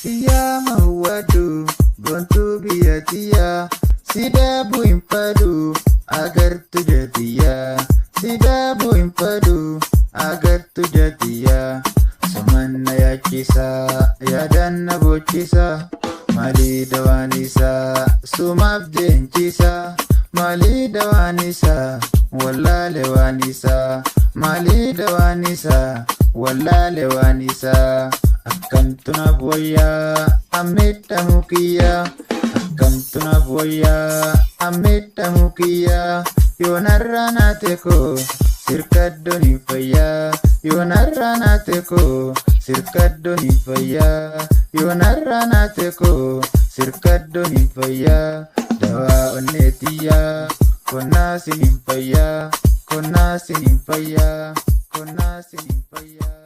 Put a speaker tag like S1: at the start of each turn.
S1: Siya mawadu gontu biyatia sidabu impadu agar tujatia sidabu impadu agar tujatia samanna ya kisa ya danna bocisa mali dawanisa sumabdencisa mali dawanisa wallale wanisa mali dawanisa wallale wanisa akkam tunaaf wayyaa ammidha mukiyyaa akkam tunaaf wayyaa ammidha mukiyyaa yoonarraa naate koo sirkaddoon hin fayyaa yoonarraa naate koo sirkaddoon hin fayyaa yoonarraa naate koo sirkaddoon hin fayyaa dawaa onneetiyyaa konnaasin hin fayyaa konnaasin hin fayyaa konnaasin hin fayyaa.